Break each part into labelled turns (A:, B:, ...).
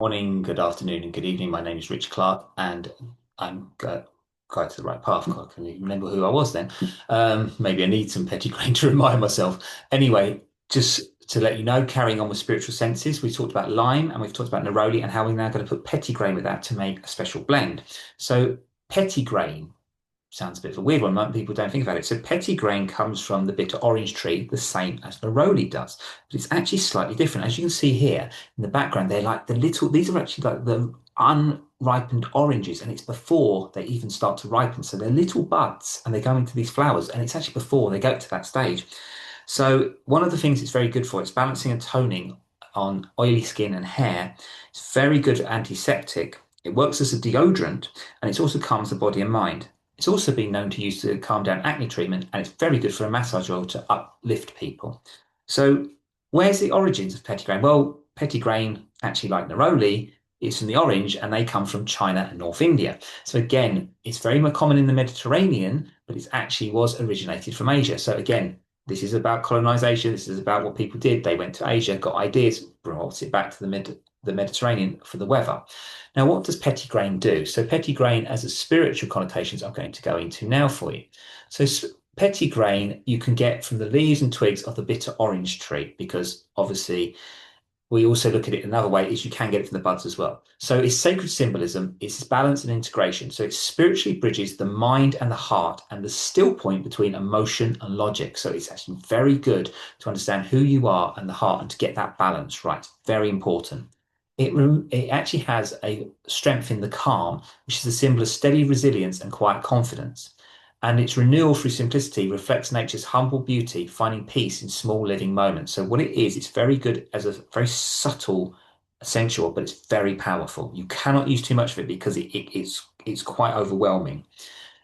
A: Morning, good afternoon, and good evening. My name is Rich Clark, and I'm quite to the right path. I can even remember who I was then. Maybe I need some Petitgrain to remind myself. Anyway, just to let you know, carrying on with spiritual senses, we talked about lime and we've talked about neroli and how we're now going to put Petitgrain with that to make a special blend. So, Petitgrain sounds a bit of a weird one. People don't think about it. So petitgrain comes from the bitter orange tree, the same as neroli does, but it's actually slightly different. As you can see here in the background, they're like these are actually like the unripened oranges, and it's before they even start to ripen. So they're little buds and they go into these flowers, and it's actually before they go to that stage. So one of the things it's very good for, it's balancing and toning on oily skin and hair. It's very good antiseptic. It works as a deodorant, and it also calms the body and mind. It's also been known to use to calm down acne treatment, and it's very good for a massage oil to uplift people. So, where's the origins of petitgrain? Well, petitgrain, actually like neroli, is from the orange, and they come from China and North India. So again, it's very common in the Mediterranean, but it actually was originated from Asia. So again, this is about colonization. This is about what people did. They went to Asia, got ideas, brought it back to the Mediterranean for the weather. Now, what does petitgrain do? So petitgrain as a spiritual connotations I'm going to go into now for you. So petitgrain you can get from the leaves and twigs of the bitter orange tree, because obviously we also look at it another way is you can get it from the buds as well. So it's sacred symbolism, it's balance and integration. So it spiritually bridges the mind and the heart and the still point between emotion and logic. So it's actually very good to understand who you are and the heart and to get that balance right. Very important. It actually has a strength in the calm, which is a symbol of steady resilience and quiet confidence. And its renewal through simplicity reflects nature's humble beauty, finding peace in small living moments. So what it is, it's very good as a very subtle essential, but it's very powerful. You cannot use too much of it because it's quite overwhelming.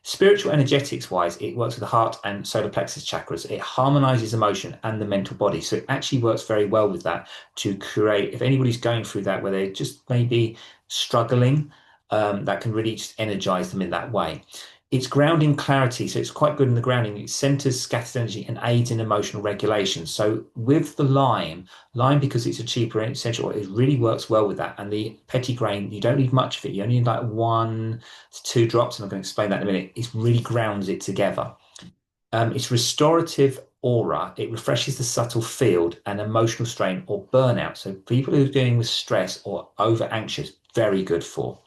A: Spiritual energetics wise, it works with the heart and solar plexus chakras. It harmonizes emotion and the mental body. So it actually works very well with that to create, if anybody's going through that where they're just maybe struggling, that can really just energize them in that way. It's grounding clarity, so it's quite good in the grounding. It centers scattered energy and aids in emotional regulation. So with the lime because it's a cheaper essential oil, it really works well with that. And the petitgrain, you don't need much of it. You only need like 1 to 2 drops, and I'm going to explain that in a minute. It really grounds it together. It's restorative aura. It refreshes the subtle field and emotional strain or burnout. So people who are dealing with stress or over anxious, very good for.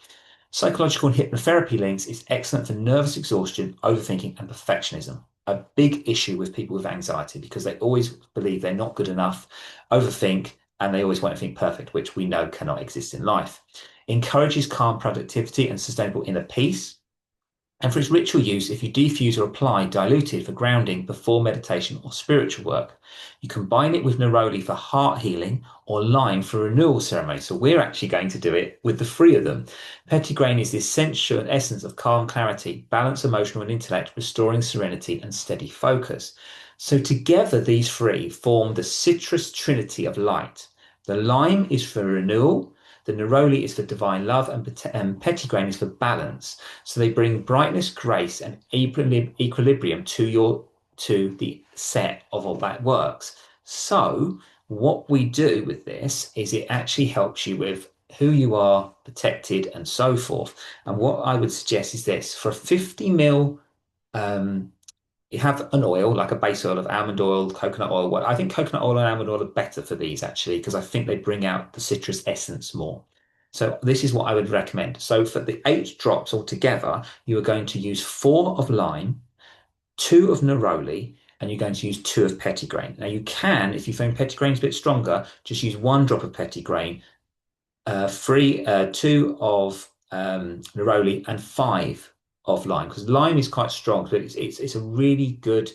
A: Psychological and hypnotherapy links is excellent for nervous exhaustion, overthinking, and perfectionism. A big issue with people with anxiety because they always believe they're not good enough, overthink, and they always want to think perfect, which we know cannot exist in life. Encourages calm productivity and sustainable inner peace. And for its ritual use, if you defuse or apply diluted for grounding before meditation or spiritual work, you combine it with neroli for heart healing or lime for renewal ceremony. So we're actually going to do it with the three of them. Petitgrain is the essential essence of calm clarity, balance emotional and intellect, restoring serenity and steady focus. So together, these three form the citrus trinity of light. The lime is for renewal, the neroli is for divine love, and petitgrain is for balance. So they bring brightness, grace, and equilibrium to the set of all that works. So what we do with this is it actually helps you with who you are, protected, and so forth. And what I would suggest is this: for a 50 ml, you have an oil, like a base oil of almond oil, coconut oil. Well, I think coconut oil and almond oil are better for these actually, because I think they bring out the citrus essence more. So this is what I would recommend. So for the 8 drops altogether, you are going to use 4 of lime, 2 of neroli, and you're going to use 2 of petitgrain. Now you can, if you find petitgrain is a bit stronger, just use 1 drop of petitgrain, 2 of neroli, and 5 of lime, because lime is quite strong. So it's a really good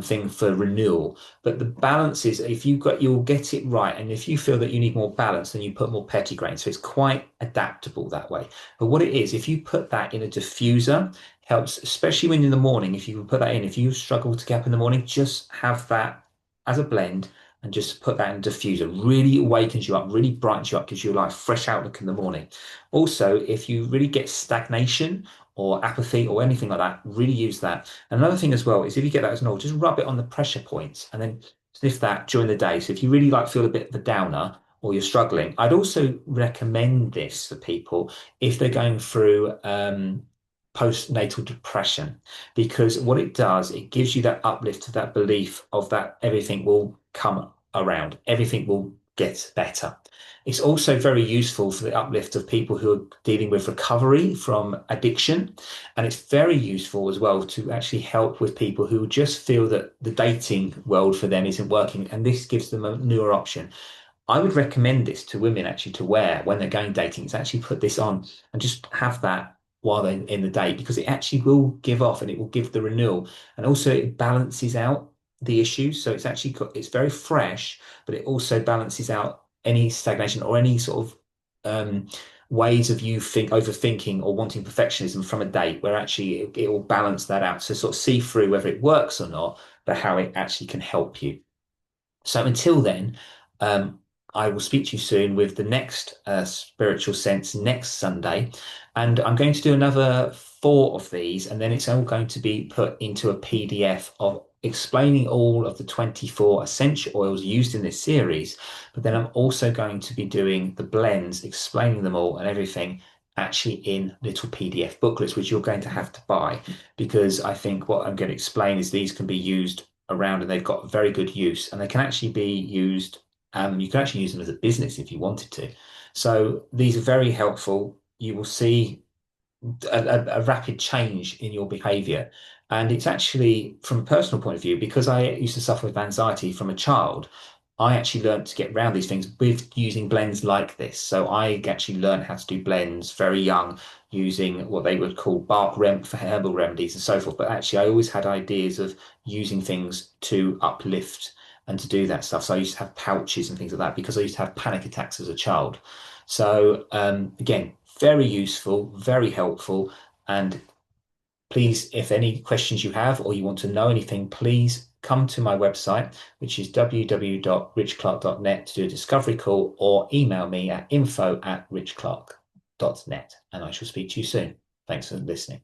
A: thing for renewal. But the balance is if you'll get it right. And if you feel that you need more balance, then you put more petitgrain. So it's quite adaptable that way. But what it is, if you put that in a diffuser, helps, especially when in the morning, if you can put that in, if you struggle to get up in the morning, just have that as a blend and just put that in a diffuser. Really awakens you up, really brightens you up, gives you a like fresh outlook in the morning. Also, if you really get stagnation or apathy or anything like that, really use that. Another thing as well is if you get that as an oil, just rub it on the pressure points and then sniff that during the day. So if you really like feel a bit of a downer, or you're struggling. I'd also recommend this for people if they're going through postnatal depression, because what it does, it gives you that uplift of that belief of that everything will come around, everything will get better. It's also very useful for the uplift of people who are dealing with recovery from addiction. And it's very useful as well to actually help with people who just feel that the dating world for them isn't working. And this gives them a newer option. I would recommend this to women actually to wear when they're going dating, is actually put this on and just have that while they're in the date, because it actually will give off and it will give the renewal. And also it balances out the issues. So it's actually it's very fresh, but it also balances out any stagnation or any sort of ways of you overthinking or wanting perfectionism from a date, where actually it will balance that out. So sort of see through whether it works or not, but how it actually can help you. So until then, um, I will speak to you soon with the next spiritual sense next Sunday. And I'm going to do another four of these, and then it's all going to be put into a PDF of explaining all of the 24 essential oils used in this series. But then I'm also going to be doing the blends, explaining them all and everything actually in little PDF booklets, which you're going to have to buy, because I think what I'm going to explain is these can be used around and they've got very good use, and they can actually be used. You can actually use them as a business if you wanted to. So these are very helpful. You will see a rapid change in your behavior. And it's actually, from a personal point of view, because I used to suffer with anxiety from a child, I actually learned to get around these things with using blends like this. So I actually learned how to do blends very young, using what they would call bark rem for herbal remedies and so forth. But actually, I always had ideas of using things to uplift and to do that stuff. So I used to have pouches and things like that because I used to have panic attacks as a child. So again, very useful, very helpful. And please, if any questions you have or you want to know anything, please come to my website, which is www.richclark.net, to do a discovery call, or email me at info@richclark.net. And I shall speak to you soon. Thanks for listening.